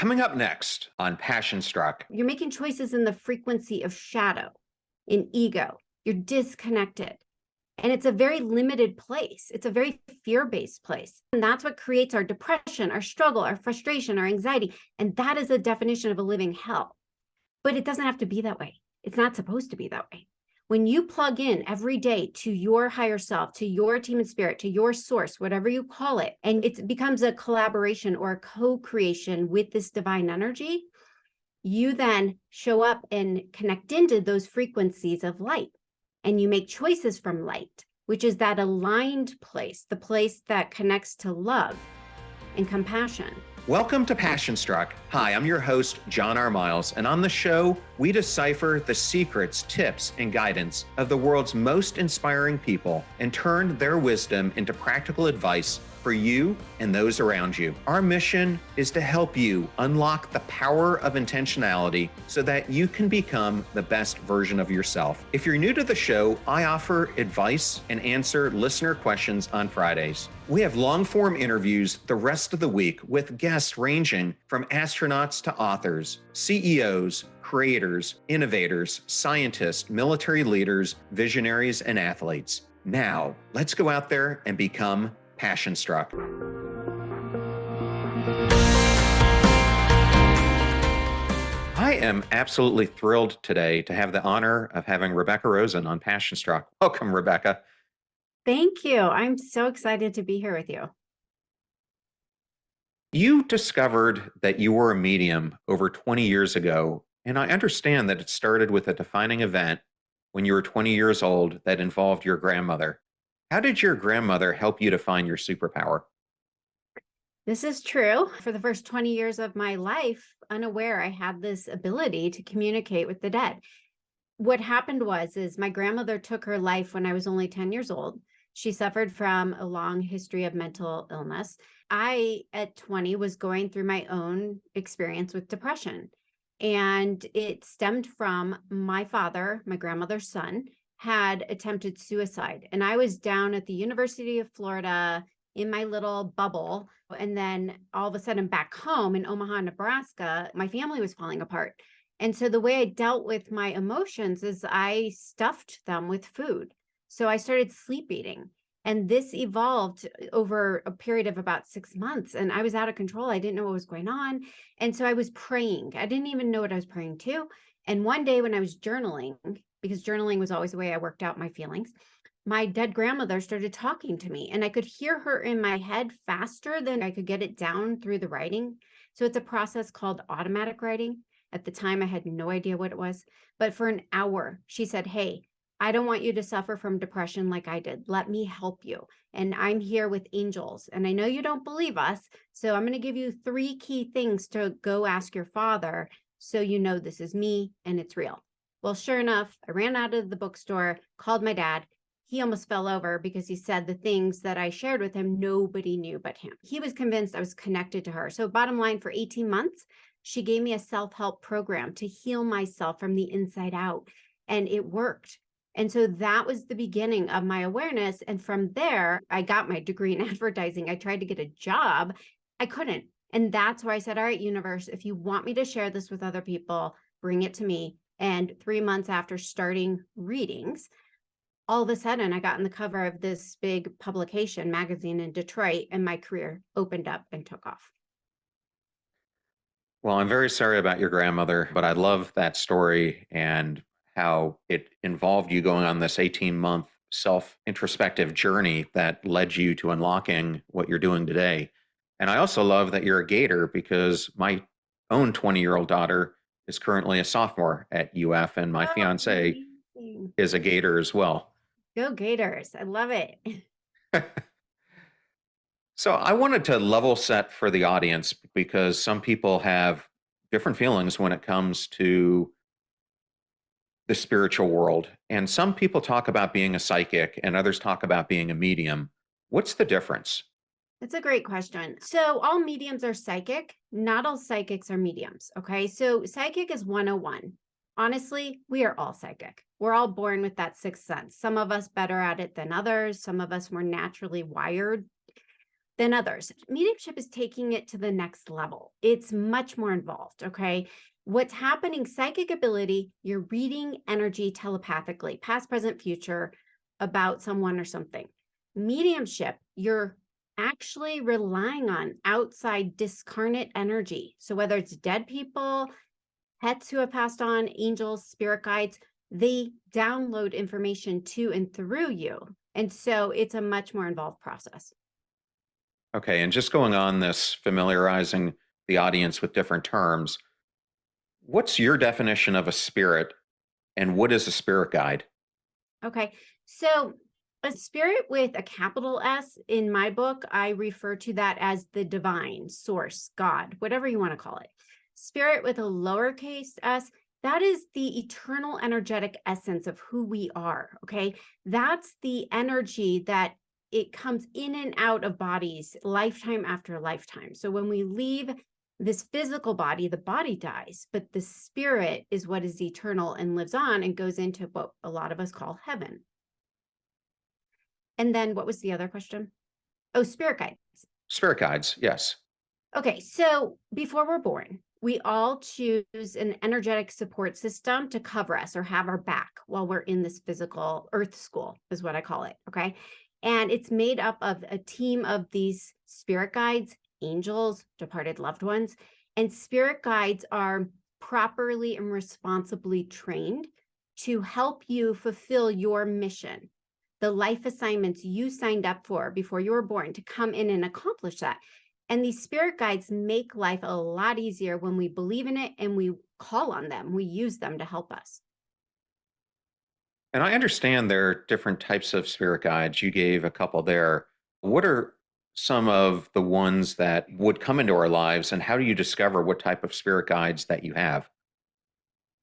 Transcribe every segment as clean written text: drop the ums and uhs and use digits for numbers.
Coming up next on Passion Struck. You're making choices in the frequency of shadow, in ego. You're disconnected. And it's a very limited place. It's a very fear-based place. And that's what creates our depression, our struggle, our frustration, our anxiety. And that is the definition of a living hell. But it doesn't have to be that way. It's not supposed to be that way. When you plug in every day to your higher self, to your team and spirit, to your source, whatever you call it, and it becomes a collaboration or a co-creation with this divine energy, you then show up and connect into those frequencies of light. And you make choices from light, which is that aligned place, the place that connects to love and compassion. Welcome to Passion Struck. Hi, I'm your host, John R. Miles, and on the show, we decipher the secrets, tips, and guidance of the world's most inspiring people and turn their wisdom into practical advice for you and those around you. Our mission is to help you unlock the power of intentionality so that you can become the best version of yourself. If you're new to the show, I offer advice and answer listener questions on Fridays. We have long-form interviews the rest of the week with guests ranging from astronauts to authors, CEOs, creators, innovators, scientists, military leaders, visionaries, and athletes. Now, let's go out there and become Passion Struck. I am absolutely thrilled today to have the honor of having Rebecca Rosen on Passion Struck. Welcome, Rebecca. Thank you. I'm so excited to be here with you. You discovered that you were a medium over 20 years ago, and I understand that it started with a defining event when you were 20 years old that involved your grandmother. How did your grandmother help you to find your superpower? This is true. For the first 20 years of my life, unaware I had this ability to communicate with the dead. What happened is my grandmother took her life when I was only 10 years old. She suffered from a long history of mental illness. I, at 20, was going through my own experience with depression. And it stemmed from my father, my grandmother's son, had attempted suicide. And I was down at the University of Florida in my little bubble. And then all of a sudden back home in Omaha, Nebraska, my family was falling apart. And so the way I dealt with my emotions is I stuffed them with food. So I started sleep eating. And this evolved over a period of about 6 months. And I was out of control. I didn't know what was going on. And so I was praying. I didn't even know what I was praying to. And one day when I was journaling, because journaling was always the way I worked out my feelings, my dead grandmother started talking to me. And I could hear her in my head faster than I could get it down through the writing. So it's a process called automatic writing. At the time, I had no idea what it was. But for an hour, she said, "Hey, I don't want you to suffer from depression like I did. Let me help you. And I'm here with angels. And I know you don't believe us. So I'm going to give you 3 key things to go ask your father so you know this is me and it's real." Well, sure enough, I ran out of the bookstore, called my dad. He almost fell over because he said the things that I shared with him, nobody knew but him. He was convinced I was connected to her. So bottom line, for 18 months, she gave me a self-help program to heal myself from the inside out. And it worked. And so that was the beginning of my awareness. And from there, I got my degree in advertising. I tried to get a job. I couldn't. And that's where I said, all right, universe, if you want me to share this with other people, bring it to me. And 3 months after starting readings, all of a sudden I got on the cover of this big publication magazine in Detroit, and my career opened up and took off. Well, I'm very sorry about your grandmother, but I love that story and how it involved you going on this 18-month self-introspective journey that led you to unlocking what you're doing today. And I also love that you're a Gator because my own 20-year-old daughter is currently a sophomore at UF, and my fiance Amazing. is a Gator as well. Go Gators. I love it. So I wanted to level set for the audience because some people have different feelings when it comes to the spiritual world. And some people talk about being a psychic and others talk about being a medium. What's the difference? That's a great question. So all mediums are psychic. Not all psychics are mediums. Okay. So psychic is 101. Honestly, we are all psychic. We're all born with that sixth sense. Some of us better at it than others. Some of us were naturally wired. than others. Mediumship is taking it to the next level. It's much more involved, okay? What's happening, psychic ability, you're reading energy telepathically, past, present, future, about someone or something. Mediumship, you're actually relying on outside discarnate energy. So whether it's dead people, pets who have passed on, angels, spirit guides, they download information to and through you. And so it's a much more involved process. Okay, and just going on this, familiarizing the audience with different terms, what's your definition of a spirit and what is a spirit guide? Okay. So a spirit with a capital S in my book, I refer to that as the divine source, God, whatever you want to call it. Spirit with a lowercase s, that is the eternal energetic essence of who we are. Okay. That's the energy that it comes in and out of bodies lifetime after lifetime. So when we leave this physical body, the body dies, but the spirit is what is eternal and lives on and goes into what a lot of us call heaven. And then what was the other question? Oh, spirit guides. Spirit guides, yes. Okay, so before we're born, we all choose an energetic support system to cover us or have our back while we're in this physical earth school, is what I call it. Okay. And it's made up of a team of these spirit guides, angels, departed loved ones. And spirit guides are properly and responsibly trained to help you fulfill your mission, the life assignments you signed up for before you were born, to come in and accomplish that. And these spirit guides make life a lot easier when we believe in it and we call on them. We use them to help us. And I understand there are different types of spirit guides. You gave a couple there. What are some of the ones that would come into our lives, and how do you discover what type of spirit guides that you have?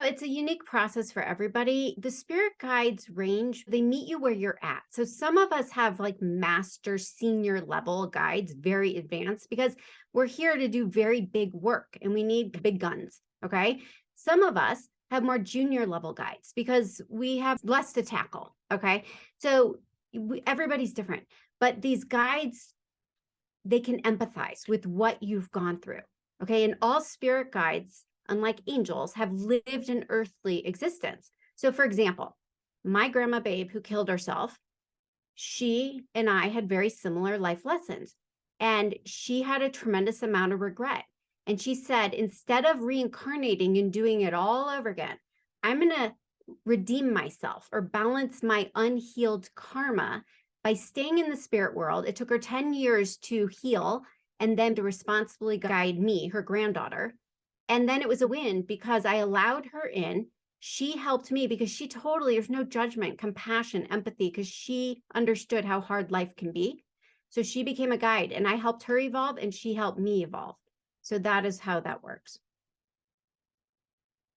It's a unique process for everybody. The spirit guides range, they meet you where you're at. So some of us have like master senior level guides, very advanced, because we're here to do very big work and we need big guns. Okay. Some of us have more junior level guides because we have less to tackle. Okay. So everybody's different, but these guides, they can empathize with what you've gone through. Okay. And all spirit guides, unlike angels, have lived an earthly existence. So, for example, my grandma Babe, who killed herself, she and I had very similar life lessons. And she had a tremendous amount of regret. And she said, instead of reincarnating and doing it all over again, I'm going to redeem myself or balance my unhealed karma by staying in the spirit world. It took her 10 years to heal and then to responsibly guide me, her granddaughter. And then it was a win because I allowed her in. She helped me because she totally, there's no judgment, compassion, empathy, because she understood how hard life can be. So she became a guide and I helped her evolve and she helped me evolve. So that is how that works.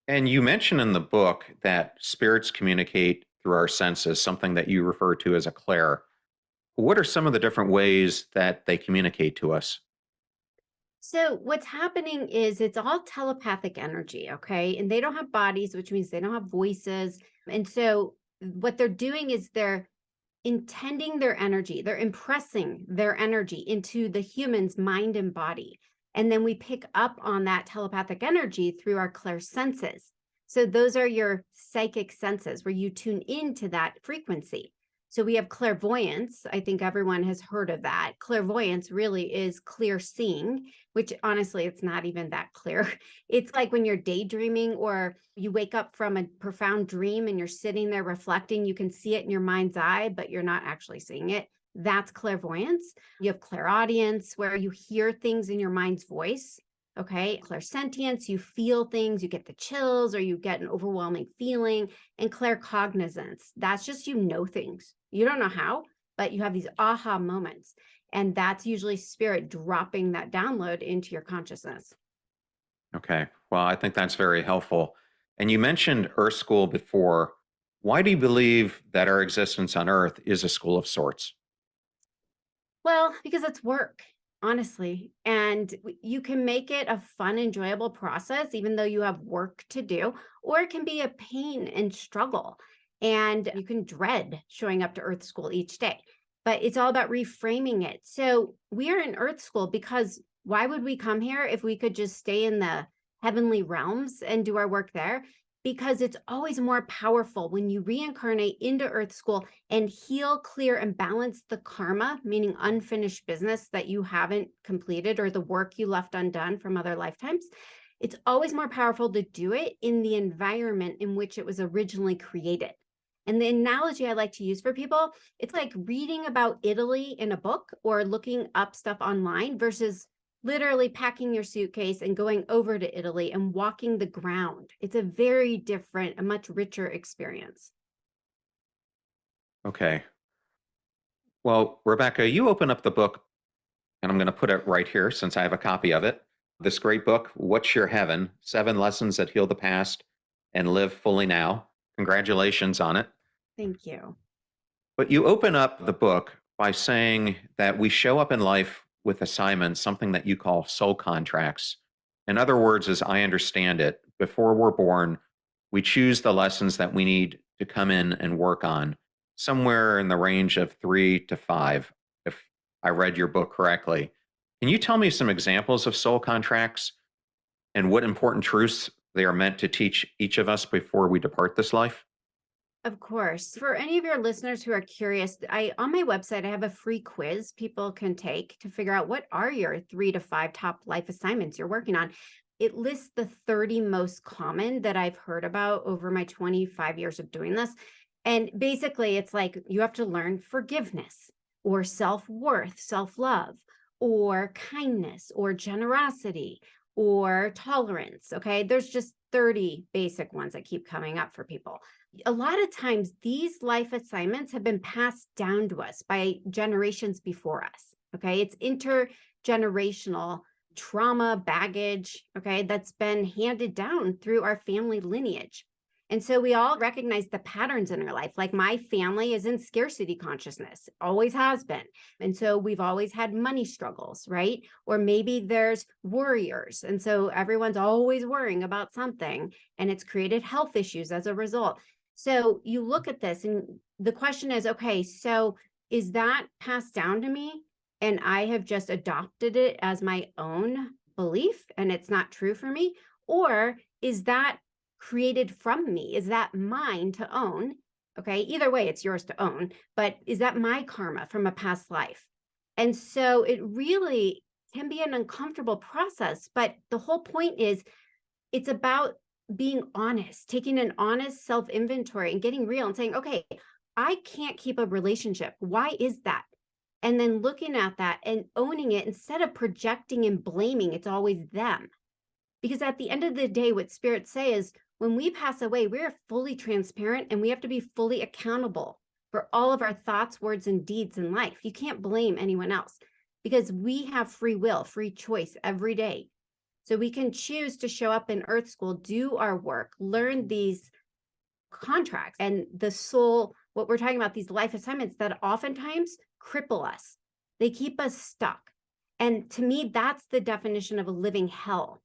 And you mention in the book that spirits communicate through our senses, something that you refer to as a clair. What are some of the different ways that they communicate to us? So what's happening is it's all telepathic energy, okay? And they don't have bodies, which means they don't have voices. And so what they're doing is they're intending their energy, they're impressing their energy into the human's mind and body. And then we pick up on that telepathic energy through our clairsenses. So those are your psychic senses where you tune into that frequency. So we have clairvoyance. I think everyone has heard of that. Clairvoyance really is clear seeing, which honestly, it's not even that clear. It's like when you're daydreaming or you wake up from a profound dream and you're sitting there reflecting, you can see it in your mind's eye, but you're not actually seeing it. That's clairvoyance. You have clairaudience, where you hear things in your mind's voice. Okay. Clairsentience, you feel things, you get the chills or you get an overwhelming feeling. And claircognizance, that's just you know things. You don't know how, but you have these aha moments. And that's usually spirit dropping that download into your consciousness. Okay. Well, I think that's very helpful. And you mentioned Earth School before. Why do you believe that our existence on Earth is a school of sorts? Well, because it's work, honestly. And you can make it a fun, enjoyable process, even though you have work to do, or it can be a pain and struggle. And you can dread showing up to Earth School each day. but it's all about reframing it. So we are in Earth School because why would we come here if we could just stay in the heavenly realms and do our work there? Because it's always more powerful when you reincarnate into Earth School and heal, clear, and balance the karma, meaning unfinished business that you haven't completed or the work you left undone from other lifetimes. It's always more powerful to do it in the environment in which it was originally created. And the analogy I like to use for people, it's like reading about Italy in a book or looking up stuff online versus literally packing your suitcase and going over to Italy and walking the ground. It's a very different, a much richer experience. Okay. Well, Rebecca, you open up the book, and I'm going to put it right here since I have a copy of it. This great book, What's Your Heaven? 7 Lessons That Heal the Past and Live Fully Now. Congratulations on it. Thank you. But you open up the book by saying that we show up in life with assignments, something that you call soul contracts. In other words, as I understand it, before we're born, we choose the lessons that we need to come in and work on, somewhere in the range of 3 to 5, if I read your book correctly. Can you tell me some examples of soul contracts and what important truths they are meant to teach each of us before we depart this life? Of course. For any of your listeners who are curious, I on my website I have a free quiz people can take to figure out what are your 3 to 5 top life assignments you're working on. It lists the 30 most common that I've heard about over my 25 years of doing this. And basically it's like you have to learn forgiveness or self-worth, self-love, or kindness or generosity or tolerance, okay? There's just 30 basic ones that keep coming up for people. A lot of times these life assignments have been passed down to us by generations before us. Okay. It's intergenerational trauma, baggage. Okay. That's been handed down through our family lineage. And so we all recognize the patterns in our life. Like my family is in scarcity consciousness, always has been. And so we've always had money struggles, right? Or maybe there's worriers. And so everyone's always worrying about something and it's created health issues as a result. So you look at this and the question is, okay, so is that passed down to me and I have just adopted it as my own belief and it's not true for me? Or is that created from me? Is that mine to own? Okay, either way, it's yours to own, but is that my karma from a past life? And so it really can be an uncomfortable process, but the whole point is it's about being honest, taking an honest self inventory and getting real and saying, okay, I can't keep a relationship. Why is that? And then looking at that and owning it instead of projecting and blaming, it's always them. Because at the end of the day, what spirits say is when we pass away, we're fully transparent and we have to be fully accountable for all of our thoughts, words, and deeds in life. You can't blame anyone else because we have free will, free choice every day. So we can choose to show up in Earth School, do our work, learn these contracts and the soul, what we're talking about, these life assignments that oftentimes cripple us. They keep us stuck. And to me, that's the definition of a living hell.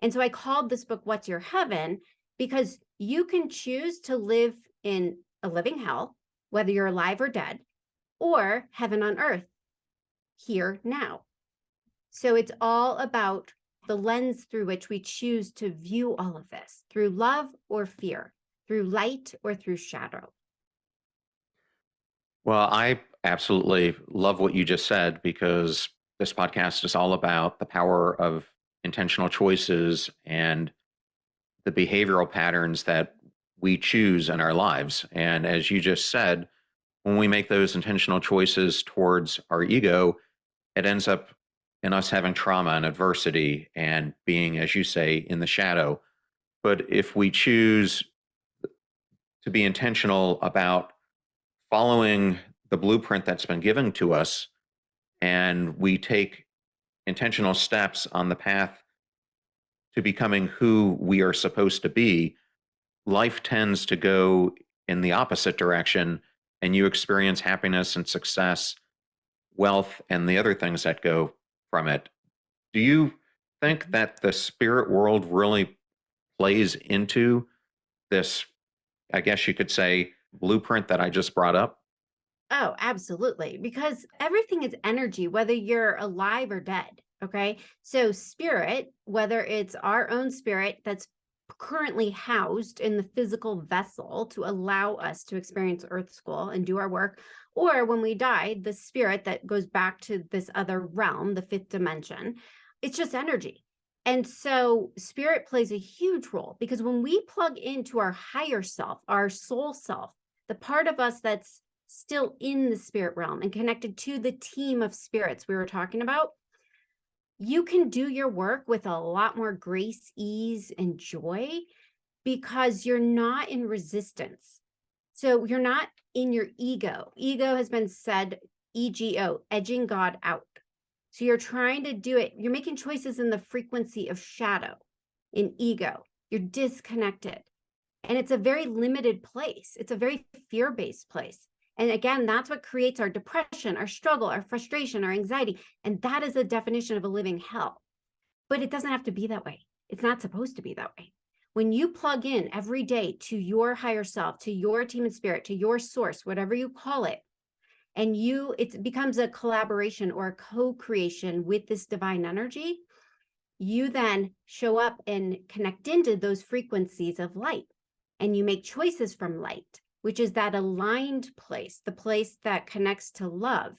And so I called this book, What's Your Heaven? Because you can choose to live in a living hell, whether you're alive or dead, or heaven on earth, here now. So it's all about the lens through which we choose to view all of this, through love or fear, through light or through shadow. Well, I absolutely love what you just said because this podcast is all about the power of intentional choices and the behavioral patterns that we choose in our lives. And as you just said, when we make those intentional choices towards our ego, it ends up in us having trauma and adversity and being, as you say, in the shadow. But if we choose to be intentional about following the blueprint that's been given to us, and we take intentional steps on the path to becoming who we are supposed to be, life tends to go in the opposite direction, and you experience happiness and success, wealth, and the other things that go from it. Do you think that the spirit world really plays into this, I guess you could say, blueprint that I just brought up? Oh, absolutely. Because everything is energy, whether you're alive or dead. Okay. So, spirit, whether it's our own spirit that's currently housed in the physical vessel to allow us to experience Earth School and do our work, or when we die, the spirit that goes back to this other realm, the fifth dimension, it's just energy. And so, spirit plays a huge role because when we plug into our higher self, our soul self, the part of us that's still in the spirit realm and connected to the team of spirits we were talking about, you can do your work with a lot more grace, ease, and joy because you're not in resistance. So you're not in your ego. Ego has been said, EGO, edging God out. So you're trying to do it. You're making choices in the frequency of shadow, in ego. You're disconnected. And it's a very limited place. It's a very fear-based place. And again, that's what creates our depression, our struggle, our frustration, our anxiety. And that is a definition of a living hell. But it doesn't have to be that way. It's not supposed to be that way. When you plug in every day to your higher self, to your team and spirit, to your source, whatever you call it, and it becomes a collaboration or a co-creation with this divine energy, you then show up and connect into those frequencies of light. And you make choices from light, which is that aligned place, the place that connects to love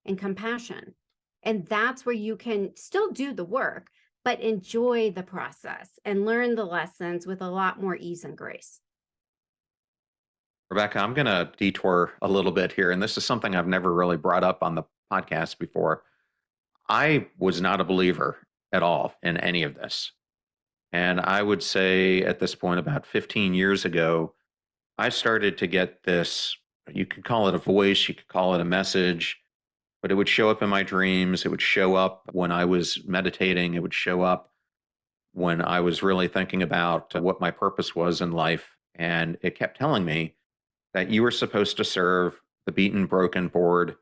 and compassion. And that's where you can still do the work, but enjoy the process and learn the lessons with a lot more ease and grace. Rebecca, I'm going to detour a little bit here, and this is something I've never really brought up on the podcast before. I was not a believer at all in any of this. And I would say at this point, about 15 years ago, I started to get this, you could call it a voice, you could call it a message, but it would show up in my dreams. It would show up when I was meditating. It would show up when I was really thinking about what my purpose was in life. And it kept telling me that you were supposed to serve the beaten, broken, bored,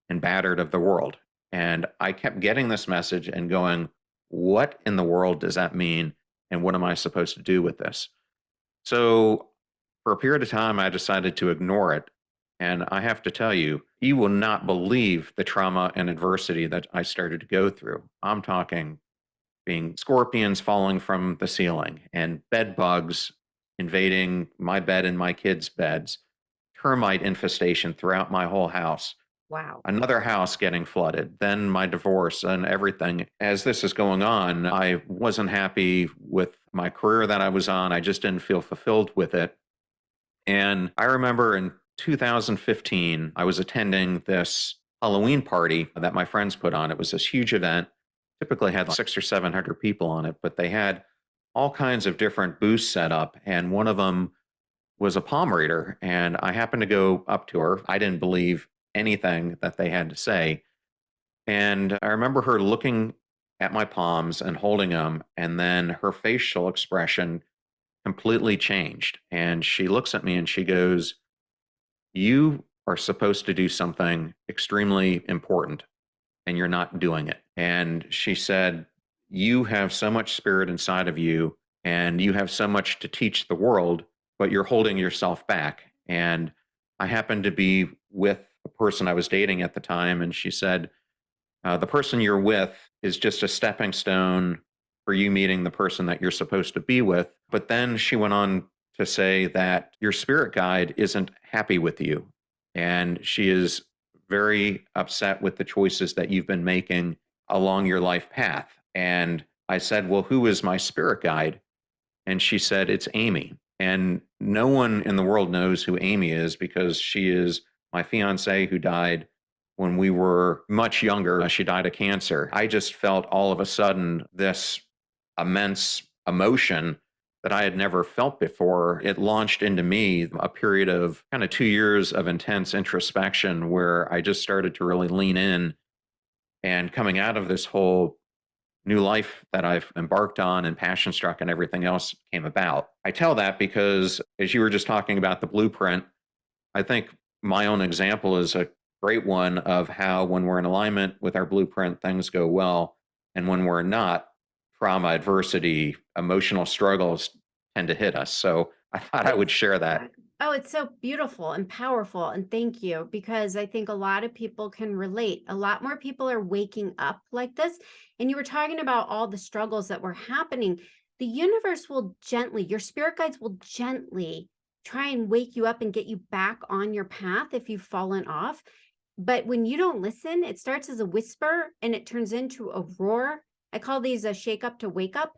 and battered of the world. And I kept getting this message and going, what in the world does that mean? And what am I supposed to do with this? So for a period of time, I decided to ignore it. And I have to tell you, you will not believe the trauma and adversity that I started to go through. I'm talking being scorpions falling from the ceiling and bed bugs invading my bed and my kids' beds, termite infestation throughout my whole house, Wow. another house getting flooded, then my divorce and everything. As this is going on, I wasn't happy with my career that I was on. I just didn't feel fulfilled with it. And I remember in 2015, I was attending this Halloween party that my friends put on. It was this huge event, typically had 600 or 700 people on it, but they had all kinds of different booths set up. And one of them was a palm reader. And I happened to go up to her. I didn't believe anything that they had to say. And I remember her looking at my palms and holding them. And then her facial expression completely changed. And she looks at me and she goes, you are supposed to do something extremely important and you're not doing it. And she said, you have so much spirit inside of you and you have so much to teach the world, but you're holding yourself back. And I happened to be with a person I was dating at the time. And she said, the person you're with is just a stepping stone for you meeting the person that you're supposed to be with. But then she went on to say that your spirit guide isn't happy with you. And she is very upset with the choices that you've been making along your life path. And I said, well, who is my spirit guide? And she said, it's Amy. And no one in the world knows who Amy is because she is my fiance who died when we were much younger. She died of cancer. I just felt all of a sudden this immense emotion that I had never felt before. It launched into me a period of kind of 2 years of intense introspection where I just started to really lean in. And coming out of this whole new life that I've embarked on and passion struck and everything else came about. I tell that because as you were just talking about the blueprint, I think my own example is a great one of how when we're in alignment with our blueprint, things go well. And when we're not, trauma, adversity, emotional struggles tend to hit us. So I thought I would share that. Oh, it's so beautiful and powerful. And thank you, because I think a lot of people can relate. A lot more people are waking up like this. And you were talking about all the struggles that were happening. The universe will gently, your spirit guides will gently try and wake you up and get you back on your path if you've fallen off. But when you don't listen, it starts as a whisper and it turns into a roar. I call these a shake up to wake up.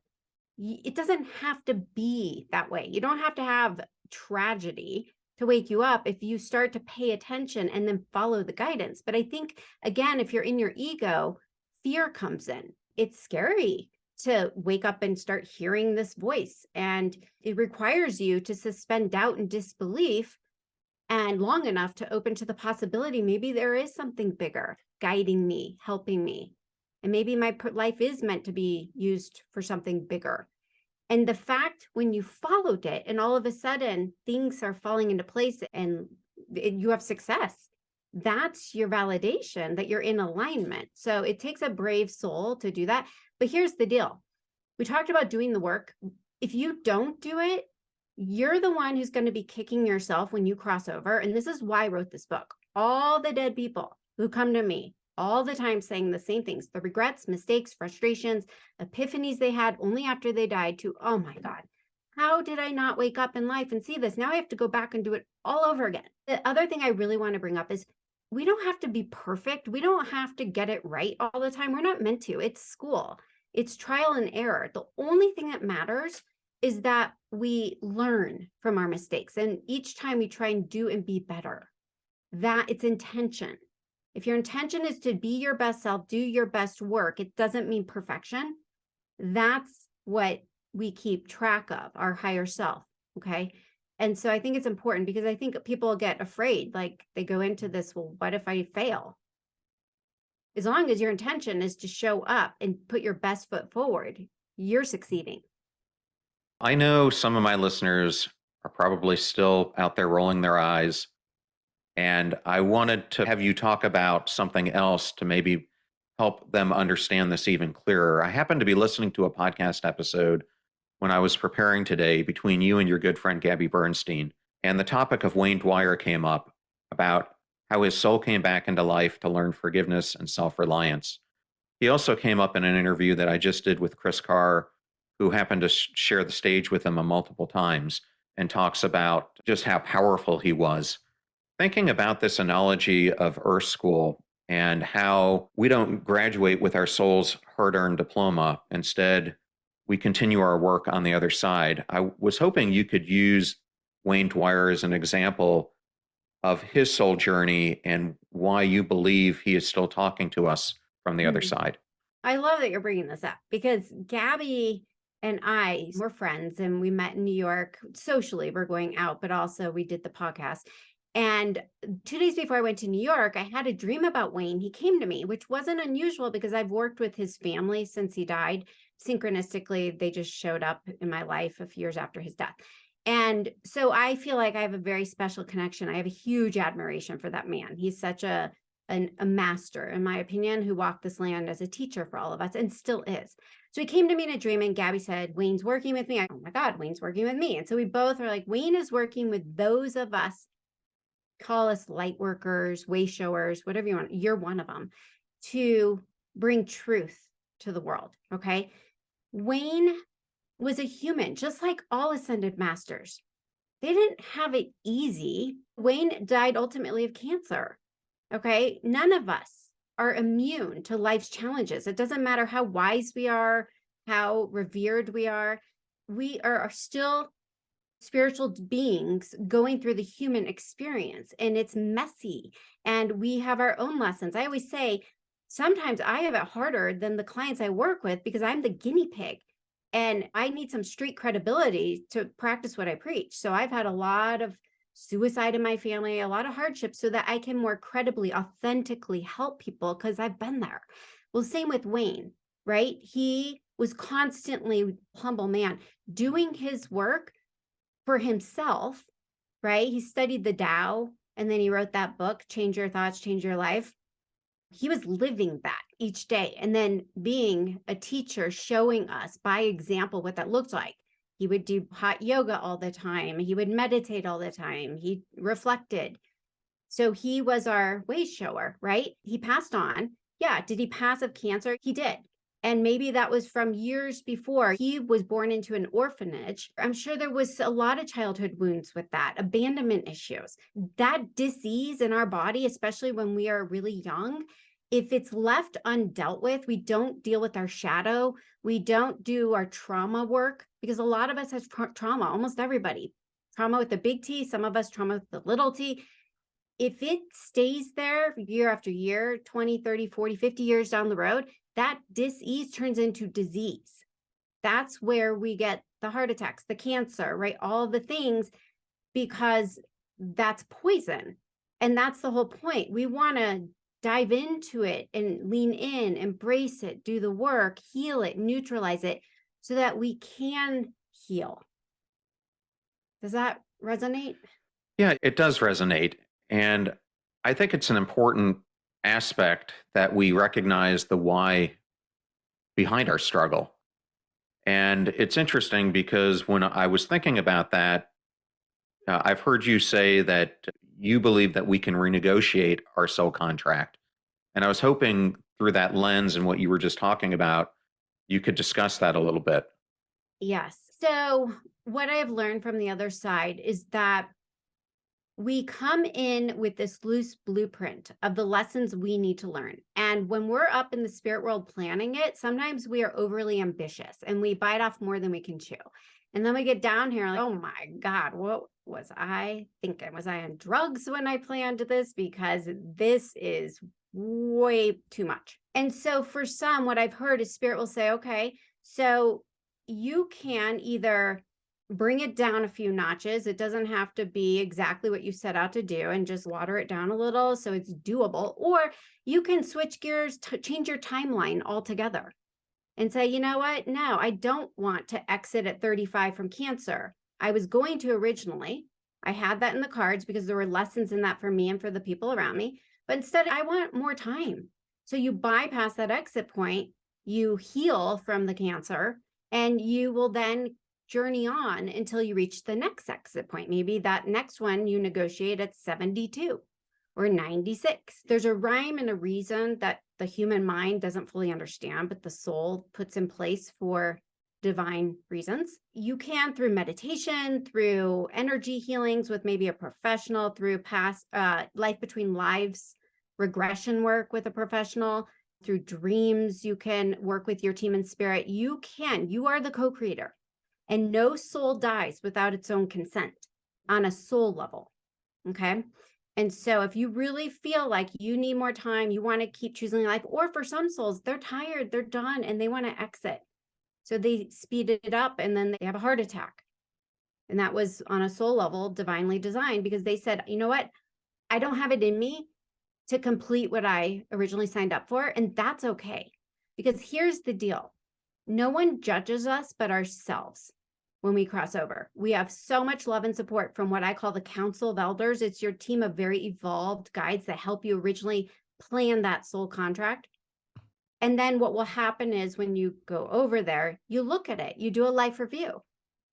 It doesn't have to be that way. You don't have to have tragedy to wake you up if you start to pay attention and then follow the guidance. But I think, again, if you're in your ego, fear comes in. It's scary to wake up and start hearing this voice. And it requires you to suspend doubt and disbelief and long enough to open to the possibility maybe there is something bigger guiding me, helping me. And maybe my life is meant to be used for something bigger. And the fact when you followed it and all of a sudden things are falling into place and you have success, that's your validation that you're in alignment. So it takes a brave soul to do that. But here's the deal. We talked about doing the work. If you don't do it, you're the one who's going to be kicking yourself when you cross over. And this is why I wrote this book. All the dead people who come to me all the time saying the same things, the regrets, mistakes, frustrations, epiphanies they had only after they died to, oh my God, how did I not wake up in life and see this? Now I have to go back and do it all over again. The other thing I really want to bring up is we don't have to be perfect. We don't have to get it right all the time. We're not meant to. It's school. It's trial and error. The only thing that matters is that we learn from our mistakes. And each time we try and do and be better, that it's intention. If your intention is to be your best self, do your best work, it doesn't mean perfection. That's what we keep track of, our higher self, okay? And so I think it's important because I think people get afraid, like they go into this, well, what if I fail? As long as your intention is to show up and put your best foot forward, you're succeeding. I know some of my listeners are probably still out there rolling their eyes. And I wanted to have you talk about something else to maybe help them understand this even clearer. I happened to be listening to a podcast episode when I was preparing today between you and your good friend Gabby Bernstein. And the topic of Wayne Dwyer came up about how his soul came back into life to learn forgiveness and self-reliance. He also came up in an interview that I just did with Chris Carr, who happened to share the stage with him multiple times and talks about just how powerful he was. Thinking about this analogy of Earth School and how we don't graduate with our soul's hard-earned diploma. Instead, we continue our work on the other side. I was hoping you could use Wayne Dwyer as an example of his soul journey and why you believe he is still talking to us from the other side. I love that you're bringing this up because Gabby and I were friends and we met in New York socially. We're going out, but also we did the podcast. And 2 days before I went to New York, I had a dream about Wayne. He came to me, which wasn't unusual because I've worked with his family since he died. Synchronistically, they just showed up in my life a few years after his death. And so I feel like I have a very special connection. I have a huge admiration for that man. He's such a master, in my opinion, who walked this land as a teacher for all of us and still is. So he came to me in a dream and Gabby said, Wayne's working with me. Oh my God, Wayne's working with me. And so we both are like, Wayne is working with those of us, call us light workers, way showers, whatever you want. You're one of them, to bring truth to the world. Okay. Wayne was a human, just like all ascended masters. They didn't have it easy. Wayne died ultimately of cancer. Okay. None of us are immune to life's challenges. It doesn't matter how wise we are, how revered we are still spiritual beings going through the human experience, and it's messy and we have our own lessons. I always say sometimes I have it harder than the clients I work with because I'm the guinea pig and I need some street credibility to practice what I preach. So I've had a lot of suicide in my family, a lot of hardships so that I can more credibly, authentically help people because I've been there. Well, same with Wayne, right? He was constantly humble man doing his work for himself, right? He studied the Tao and then he wrote that book, Change Your Thoughts, Change Your Life. He was living that each day and then being a teacher, showing us by example what that looked like. He would do hot yoga all the time. He would meditate all the time. He reflected. So he was our way shower, right? He passed on. Yeah. Did he pass of cancer? He did. And maybe that was from years before. He was born into an orphanage. I'm sure there was a lot of childhood wounds with that, abandonment issues. That disease in our body, especially when we are really young, if it's left undealt with, we don't deal with our shadow, we don't do our trauma work, because a lot of us has trauma, almost everybody. Trauma with the big T, some of us trauma with the little t. If it stays there year after year, 20, 30, 40, 50 years down the road, that disease turns into disease. That's where we get the heart attacks, the cancer, right? All the things, because that's poison. And that's the whole point. We want to dive into it and lean in, embrace it, do the work, heal it, neutralize it so that we can heal. Does that resonate? Yeah, it does resonate. And I think it's an important aspect that we recognize the why behind our struggle. And it's interesting because when I was thinking about that, I've heard you say that you believe that we can renegotiate our soul contract. And I was hoping through that lens and what you were just talking about, you could discuss that a little bit. Yes. So what I have learned from the other side is that we come in with this loose blueprint of the lessons we need to learn. And when we're up in the spirit world planning it, sometimes we are overly ambitious and we bite off more than we can chew. And then we get down here like, oh my God, what was I thinking? Was I on drugs when I planned this? Because this is way too much. And so for some, what I've heard is spirit will say, okay, so you can either bring it down a few notches. It doesn't have to be exactly what you set out to do, and just water it down a little so it's doable. Or you can switch gears to change your timeline altogether and say, you know what? No, I don't want to exit at 35 from cancer. I was going to originally. I had that in the cards because there were lessons in that for me and for the people around me. But instead, I want more time. So you bypass that exit point, you heal from the cancer, and you will then journey on until you reach the next exit point. Maybe that next one you negotiate at 72 or 96. There's a rhyme and a reason that the human mind doesn't fully understand, but the soul puts in place for divine reasons. You can, through meditation, through energy healings with maybe a professional, through past life between lives, regression work with a professional, through dreams, you can work with your team and spirit. You are the co-creator. And no soul dies without its own consent on a soul level. Okay. And so if you really feel like you need more time, you want to keep choosing life, or for some souls, they're tired, they're done, and they want to exit. So they speed it up and then they have a heart attack. And that was on a soul level, divinely designed, because they said, you know what? I don't have it in me to complete what I originally signed up for. And that's okay. Because here's the deal. No one judges us but ourselves when we cross over. We have so much love and support from what I call the Council of Elders. It's your team of very evolved guides that help you originally plan that soul contract. And then what will happen is when you go over there, you look at it, you do a life review,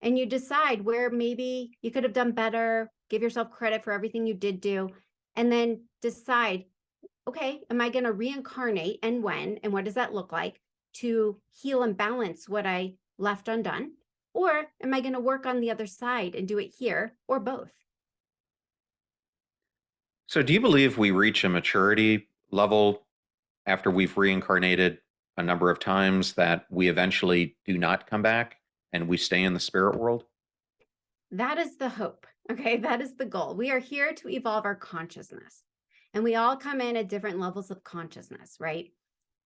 and you decide where maybe you could have done better, give yourself credit for everything you did do, and then decide, okay, am I going to reincarnate, and when, and what does that look like, to heal and balance what I left undone? Or am I going to work on the other side and do it here, or both? So, do you believe we reach a maturity level after we've reincarnated a number of times that we eventually do not come back and we stay in the spirit world? That is the hope. Okay, that is the goal. We are here to evolve our consciousness, and we all come in at different levels of consciousness, right?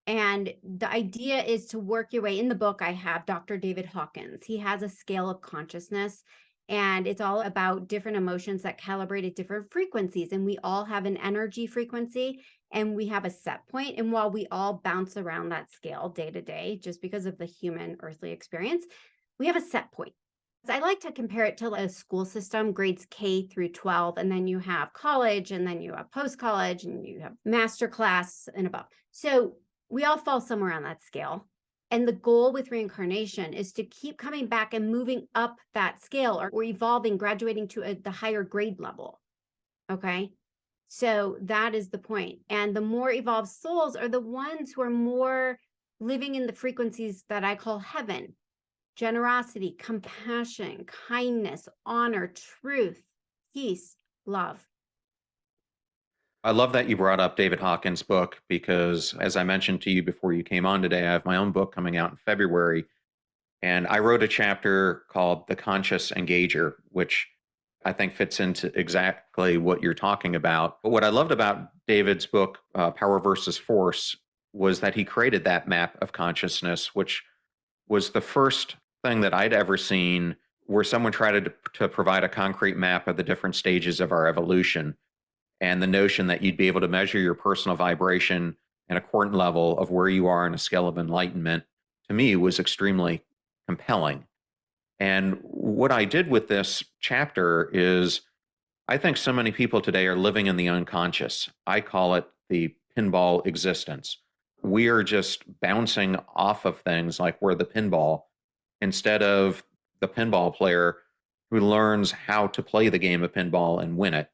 And the idea is to work your way. In the book, I have Dr. David Hawkins. He has a scale of consciousness, and it's all about different emotions that calibrate at different frequencies. And we all have an energy frequency, and we have a set point. And while we all bounce around that scale day to day, just because of the human earthly experience, we have a set point. I like to compare it to a school system, grades K through 12, and then you have college, and then you have post-college, and you have master class and above. So we all fall somewhere on that scale. And the goal with reincarnation is to keep coming back and moving up that scale, or evolving, graduating to the higher grade level. Okay. So that is the point. And the more evolved souls are the ones who are more living in the frequencies that I call heaven: generosity, compassion, kindness, honor, truth, peace, love. I love that you brought up David Hawkins' book because, as I mentioned to you before you came on today, I have my own book coming out in February. And I wrote a chapter called The Conscious Engager, which I think fits into exactly what you're talking about. But what I loved about David's book, Power versus Force, was that he created that map of consciousness, which was the first thing that I'd ever seen where someone tried to provide a concrete map of the different stages of our evolution. And the notion that you'd be able to measure your personal vibration and a quantum level of where you are on a scale of enlightenment, to me, was extremely compelling. And what I did with this chapter is I think so many people today are living in the unconscious. I call it the pinball existence. We are just bouncing off of things like we're the pinball instead of the pinball player who learns how to play the game of pinball and win it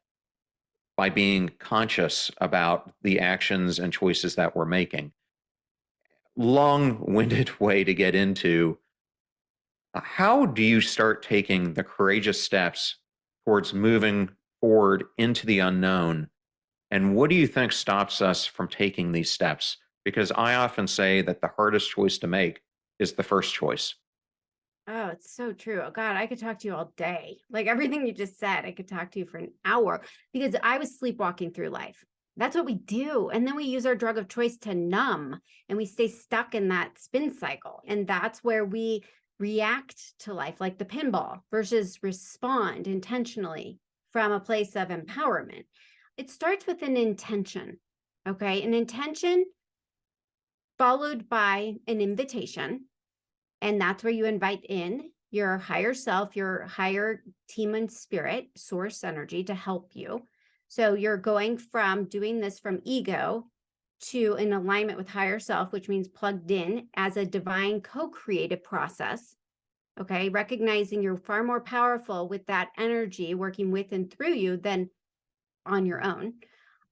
by being conscious about the actions and choices that we're making. Long-winded way to get into how do you start taking the courageous steps towards moving forward into the unknown? And what do you think stops us from taking these steps? Because I often say that the hardest choice to make is the first choice. Oh, it's so true. Oh, God, I could talk to you all day. Like everything you just said, I could talk to you for an hour because I was sleepwalking through life. That's what we do. And then we use our drug of choice to numb, and we stay stuck in that spin cycle. And that's where we react to life like the pinball versus respond intentionally from a place of empowerment. It starts with an intention. Okay. An intention followed by an invitation. And that's where you invite in your higher self, your higher team and spirit, source energy to help you. So you're going from doing this from ego to an alignment with higher self, which means plugged in as a divine co-creative process. Okay. Recognizing you're far more powerful with that energy working with and through you than on your own.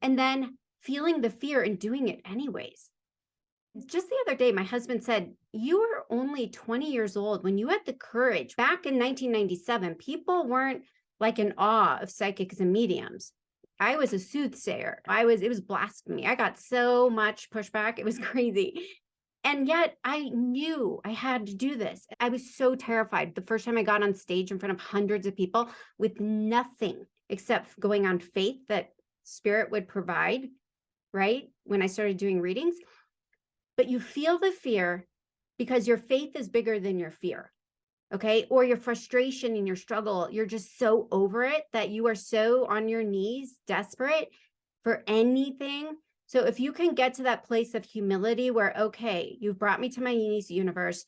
And then feeling the fear and doing it anyways. Just the other day, my husband said, you were only 20 years old when you had the courage. Back in 1997, people weren't like in awe of psychics and mediums. I was a soothsayer. It was blasphemy. I got so much pushback. It was crazy. And yet I knew I had to do this. I was so terrified the first time I got on stage in front of hundreds of people with nothing except going on faith that spirit would provide, right? When I started doing readings. But you feel the fear because your faith is bigger than your fear, okay? Or your frustration and your struggle, you're just so over it that you are so on your knees, desperate for anything. So if you can get to that place of humility where, okay, you've brought me to my knees, universe,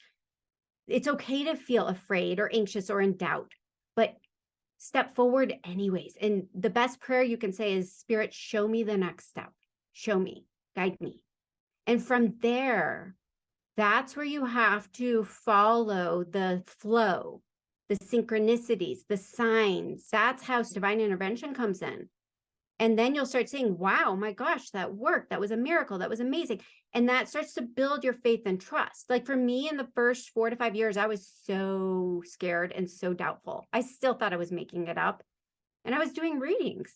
it's okay to feel afraid or anxious or in doubt, but step forward anyways. And the best prayer you can say is, Spirit, show me the next step. Show me, guide me. And from there, that's where you have to follow the flow, the synchronicities, the signs. That's how divine intervention comes in. And then you'll start saying, wow, my gosh, that worked. That was a miracle. That was amazing. And that starts to build your faith and trust. Like for me, in the first 4 to 5 years, I was so scared and so doubtful. I still thought I was making it up. And I was doing readings.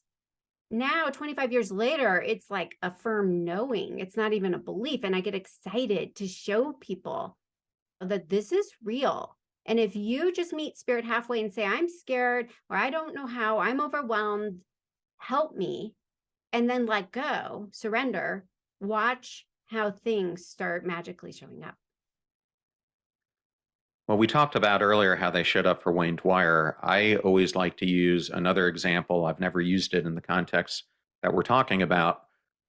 Now, 25 years later, it's like a firm knowing. It's not even a belief. And I get excited to show people that this is real. And if you just meet spirit halfway and say, I'm scared, or I don't know how, I'm overwhelmed, help me, and then let go, surrender, watch how things start magically showing up. Well, we talked about earlier how they showed up for Wayne Dwyer. I always like to use another example. I've never used it in the context that we're talking about,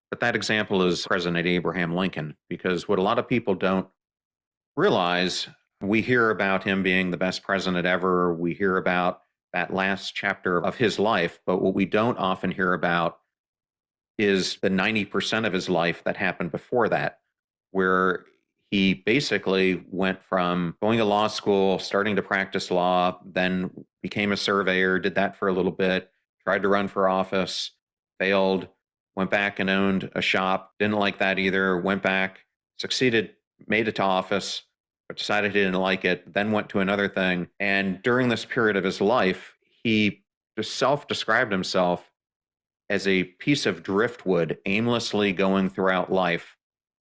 but that example is President Abraham Lincoln, because what a lot of people don't realize, we hear about him being the best president ever. We hear about that last chapter of his life, but what we don't often hear about is the 90% of his life that happened before that, where He basically went from going to law school, starting to practice law, then became a surveyor, did that for a little bit, tried to run for office, failed, went back and owned a shop, didn't like that either, went back, succeeded, made it to office, but decided he didn't like it, then went to another thing. And during this period of his life, he just self described himself as a piece of driftwood aimlessly going throughout life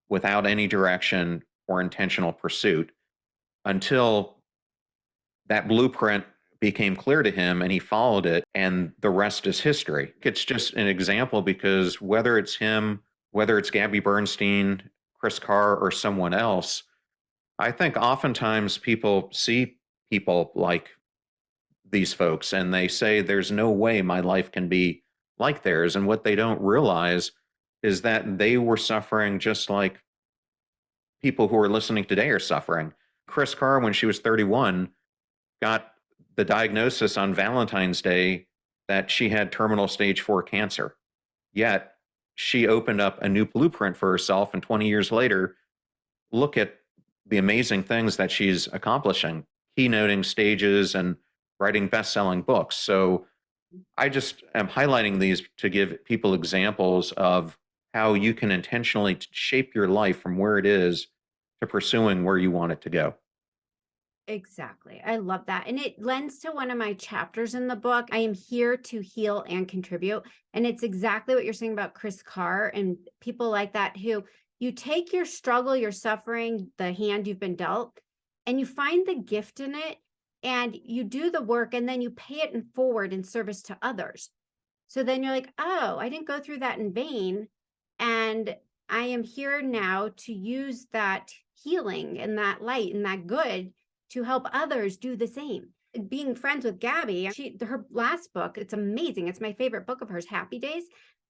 without any direction or intentional pursuit until that blueprint became clear to him and he followed it, and the rest is history. It's just an example because whether it's him, whether it's Gabby Bernstein, Chris Carr, or someone else, I think oftentimes people see people like these folks and they say, there's no way my life can be like theirs. And what they don't realize is that they were suffering just like people who are listening today are suffering. Chris Carr, when she was 31, got the diagnosis on Valentine's Day that she had terminal stage 4 cancer. Yet she opened up a new blueprint for herself. And 20 years later, look at the amazing things that she's accomplishing, keynoting stages and writing best-selling books. So I just am highlighting these to give people examples of how you can intentionally shape your life from where it is to pursuing where you want it to go. Exactly. I love that. And it lends to one of my chapters in the book. I am here to heal and contribute. And it's exactly what you're saying about Chris Carr and people like that, who you take your struggle, your suffering, the hand you've been dealt, and you find the gift in it and you do the work and then you pay it in forward in service to others. So then you're like, oh, I didn't go through that in vain. And I am here now to use that healing and that light and that good to help others do the same. Being friends with Gabby, her last book, it's amazing. It's my favorite book of hers, Happy Days.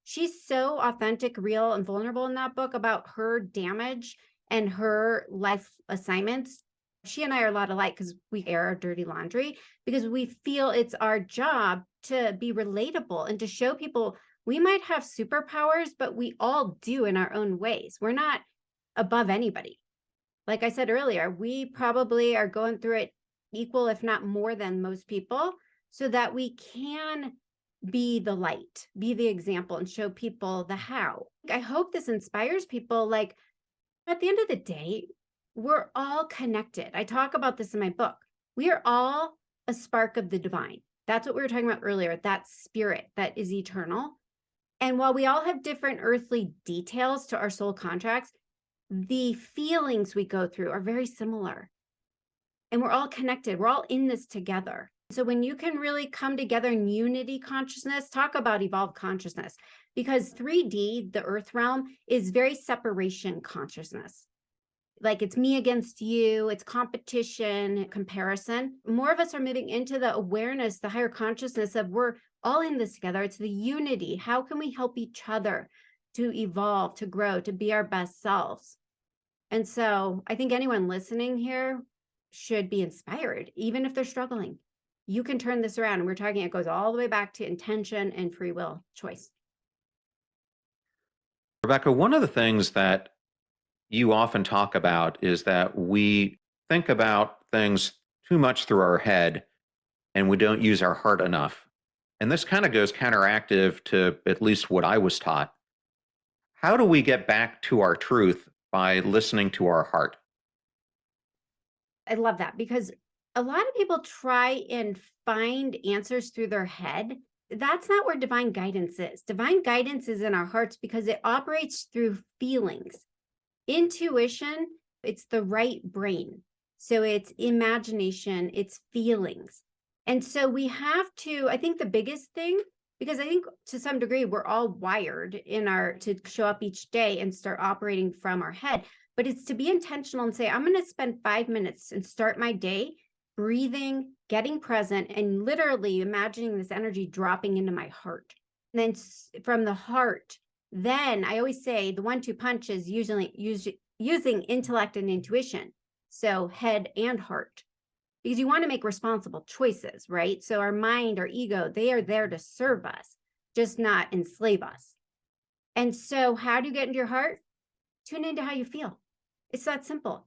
She's so authentic, real, and vulnerable in that book about her damage and her life assignments. She and I are a lot alike because we air our dirty laundry, because we feel it's our job to be relatable and to show people we might have superpowers, but we all do in our own ways. We're not above anybody. Like I said earlier, we probably are going through it equal, if not more than most people, so that we can be the light, be the example, and show people the how. I hope this inspires people. Like, at the end of the day, we're all connected. I talk about this in my book. We are all a spark of the divine. That's what we were talking about earlier, that spirit that is eternal. And while we all have different earthly details to our soul contracts, the feelings we go through are very similar. And we're all connected. We're all in this together. So when you can really come together in unity consciousness, talk about evolved consciousness, because 3D, the earth realm, is very separation consciousness. Like it's me against you, it's competition, comparison. More of us are moving into the awareness, the higher consciousness of we're all in this together. It's the unity. How can we help each other to evolve, to grow, to be our best selves? And so I think anyone listening here should be inspired, even if they're struggling. You can turn this around. And we're talking, it goes all the way back to intention and free will choice. Rebecca, one of the things that you often talk about is that we think about things too much through our head and we don't use our heart enough. And this kind of goes counteractive to at least what I was taught. How do we get back to our truth by listening to our heart? I love that, because a lot of people try and find answers through their head. That's not where divine guidance is. Divine guidance is in our hearts because it operates through feelings. Intuition, it's the right brain. So it's imagination, it's feelings. And so we have to, I think the biggest thing, because I think to some degree we're all wired to show up each day and start operating from our head, but it's to be intentional and say, I'm going to spend 5 minutes and start my day breathing, getting present, and literally imagining this energy dropping into my heart. And then from the heart, then I always say the 1-2 punch is usually using intellect and intuition. So head and heart, because you want to make responsible choices, right? So our mind, our ego, they are there to serve us, just not enslave us. And so how do you get into your heart? Tune into how you feel. It's that simple.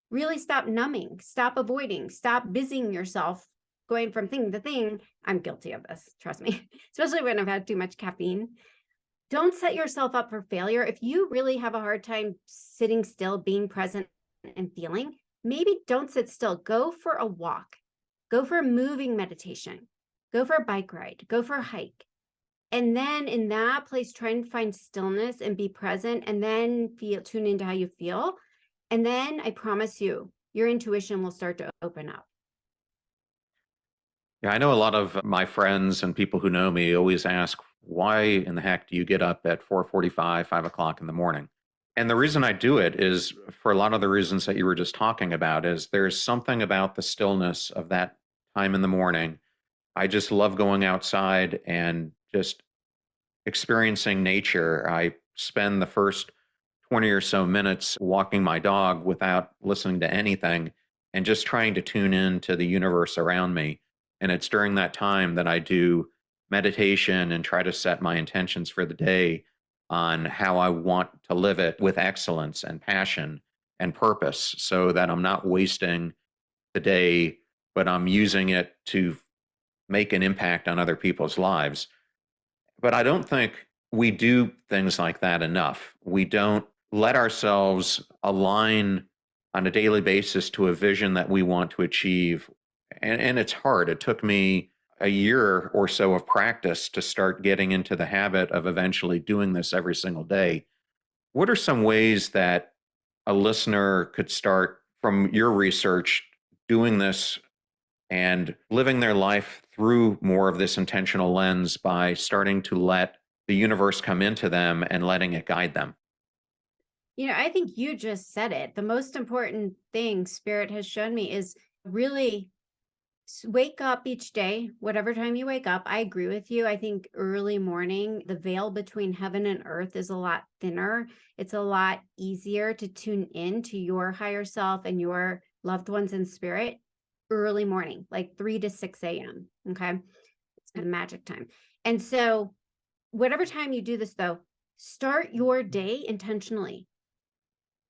Really stop numbing, stop avoiding, stop busying yourself, going from thing to thing. I'm guilty of this, trust me, especially when I've had too much caffeine. Don't set yourself up for failure. If you really have a hard time sitting still, being present and feeling, maybe don't sit still. Go for a walk, go for a moving meditation, go for a bike ride, go for a hike. And then in that place, try and find stillness and be present, and then tune into how you feel. And then I promise you, your intuition will start to open up. Yeah, I know a lot of my friends and people who know me always ask, why in the heck do you get up at 4:45, 5 o'clock in the morning? And the reason I do it is for a lot of the reasons that you were just talking about, is there's something about the stillness of that time in the morning. I just love going outside and just experiencing nature. I spend the first 20 or so minutes walking my dog without listening to anything and just trying to tune in to the universe around me. And it's during that time that I do meditation and try to set my intentions for the day on how I want to live it with excellence and passion and purpose, so that I'm not wasting the day, but I'm using it to make an impact on other people's lives. But I don't think we do things like that enough. We don't let ourselves align on a daily basis to a vision that we want to achieve. And it's hard. It took me a year or so of practice to start getting into the habit of eventually doing this every single day. What are some ways that a listener could start from your research doing this and living their life through more of this intentional lens by starting to let the universe come into them and letting it guide them? I think you just said it. The most important thing Spirit has shown me is really wake up each day, whatever time you wake up. I agree with you. I think early morning, the veil between heaven and earth is a lot thinner. It's a lot easier to tune in to your higher self and your loved ones in spirit early morning, like 3 to 6 a.m. Okay. It's kind of magic time. And so, whatever time you do this, though, start your day intentionally.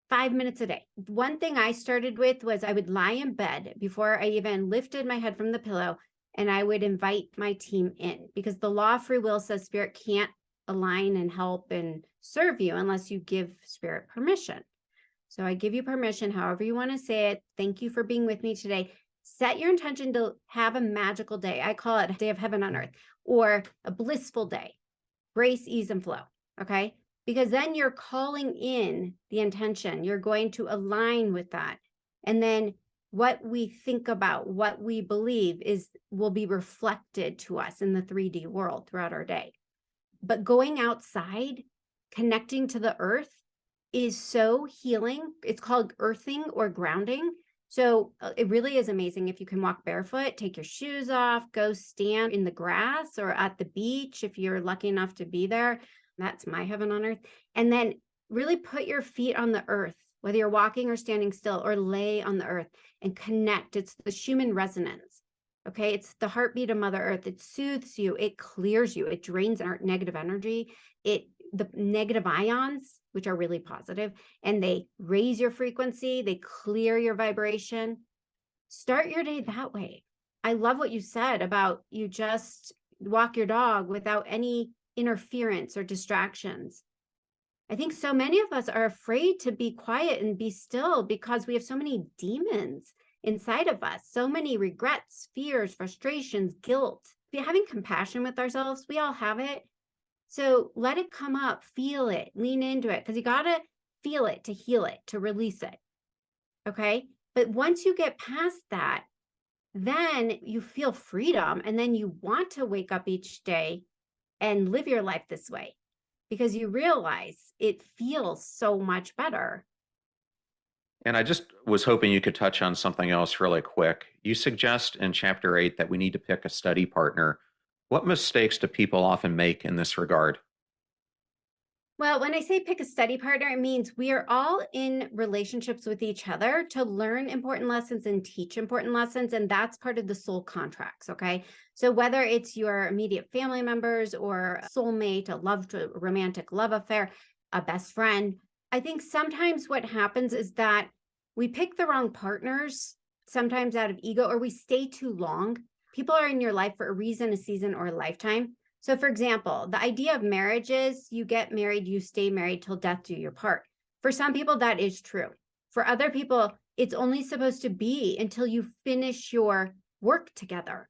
5 minutes a day. One thing I started with was I would lie in bed before I even lifted my head from the pillow, and I would invite my team in, because the law of free will says spirit can't align and help and serve you unless you give spirit permission. So I give you permission, however you want to say it. Thank you for being with me today. Set your intention to have a magical day. I call it a day of heaven on earth, or a blissful day, grace, ease, and flow. Okay. Because then you're calling in the intention. You're going to align with that. And then what we think about, what we believe will be reflected to us in the 3D world throughout our day. But going outside, connecting to the earth is so healing. It's called earthing or grounding. So it really is amazing if you can walk barefoot, take your shoes off, go stand in the grass or at the beach if you're lucky enough to be there. That's my heaven on earth. And then really put your feet on the earth, whether you're walking or standing still, or lay on the earth and connect. It's the Schumann resonance. Okay. It's the heartbeat of Mother Earth. It soothes you. It clears you. It drains our negative energy. The negative ions, which are really positive, and they raise your frequency. They clear your vibration. Start your day that way. I love what you said about you just walk your dog without any interference or distractions. I think so many of us are afraid to be quiet and be still because we have so many demons inside of us, so many regrets, fears, frustrations, guilt. Be having compassion with ourselves, we all have it. So let it come up, feel it, lean into it, because you got to feel it to heal it, to release it. Okay. But once you get past that, then you feel freedom, and then you want to wake up each day and live your life this way, because you realize it feels so much better. And I just was hoping you could touch on something else really quick. You suggest in chapter 8 that we need to pick a study partner. What mistakes do people often make in this regard? Well, when I say pick a study partner, it means we are all in relationships with each other to learn important lessons and teach important lessons. And that's part of the soul contracts. Okay. So whether it's your immediate family members or a soulmate, a romantic love affair, a best friend, I think sometimes what happens is that we pick the wrong partners, sometimes out of ego, or we stay too long. People are in your life for a reason, a season, or a lifetime. So for example, the idea of marriage is you get married, you stay married till death do your part. For some people, that is true. For other people, it's only supposed to be until you finish your work together.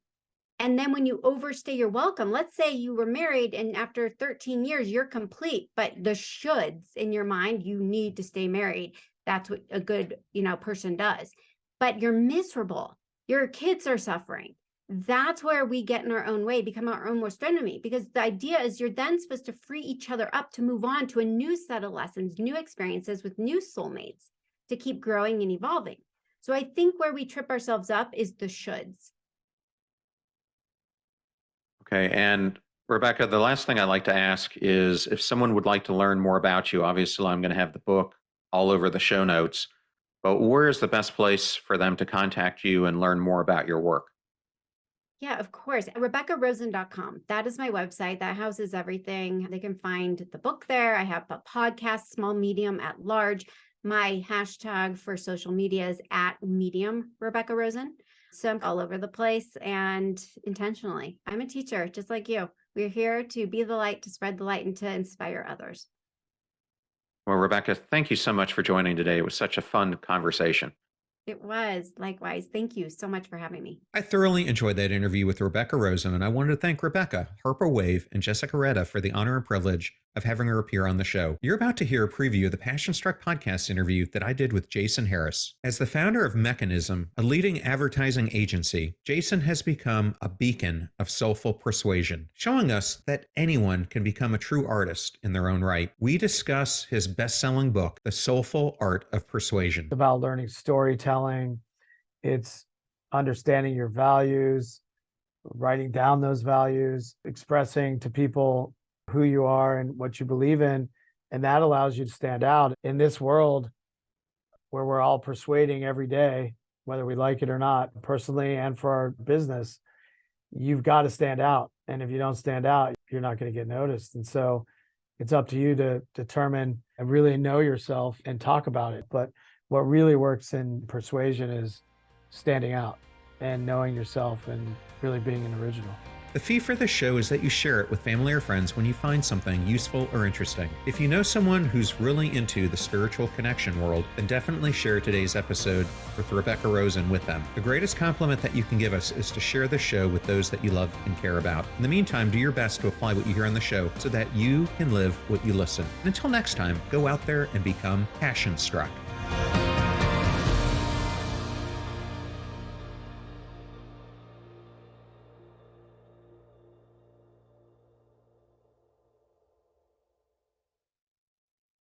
And then when you overstay your welcome, let's say you were married and after 13 years, you're complete, but the shoulds in your mind, you need to stay married. That's what a good, person does. But you're miserable. Your kids are suffering. That's where we get in our own way, become our own worst enemy, because the idea is you're then supposed to free each other up to move on to a new set of lessons, new experiences with new soulmates to keep growing and evolving. So I think where we trip ourselves up is the shoulds. Okay. And Rebecca, the last thing I'd like to ask is if someone would like to learn more about you, obviously I'm going to have the book all over the show notes, but where is the best place for them to contact you and learn more about your work? Yeah, of course. RebeccaRosen.com. That is my website. That houses everything. They can find the book there. I have a podcast, small, medium, at large. My hashtag for social media is @medium Rebecca Rosen. So I'm all over the place and intentionally. I'm a teacher, just like you. We're here to be the light, to spread the light, and to inspire others. Well, Rebecca, thank you so much for joining today. It was such a fun conversation. It was. Likewise. Thank you so much for having me. I thoroughly enjoyed that interview with Rebecca Rosen, and I wanted to thank Rebecca, Harper Wave, and Jessica Retta for the honor and privilege of having her appear on the show. You're about to hear a preview of the Passion Struck podcast interview that I did with Jason Harris. As the founder of Mechanism, a leading advertising agency, Jason has become a beacon of soulful persuasion, showing us that anyone can become a true artist in their own right. We discuss his best-selling book, The Soulful Art of Persuasion. It's about learning storytelling. It's understanding your values, writing down those values, expressing to people who you are and what you believe in. And that allows you to stand out in this world where we're all persuading every day, whether we like it or not, personally and for our business. You've got to stand out. And if you don't stand out, you're not going to get noticed. And so it's up to you to determine and really know yourself and talk about it. But what really works in persuasion is standing out and knowing yourself and really being an original. The fee for this show is that you share it with family or friends when you find something useful or interesting. If you know someone who's really into the spiritual connection world, then definitely share today's episode with Rebecca Rosen with them. The greatest compliment that you can give us is to share the show with those that you love and care about. In the meantime, do your best to apply what you hear on the show so that you can live what you listen. And until next time, go out there and become passion struck.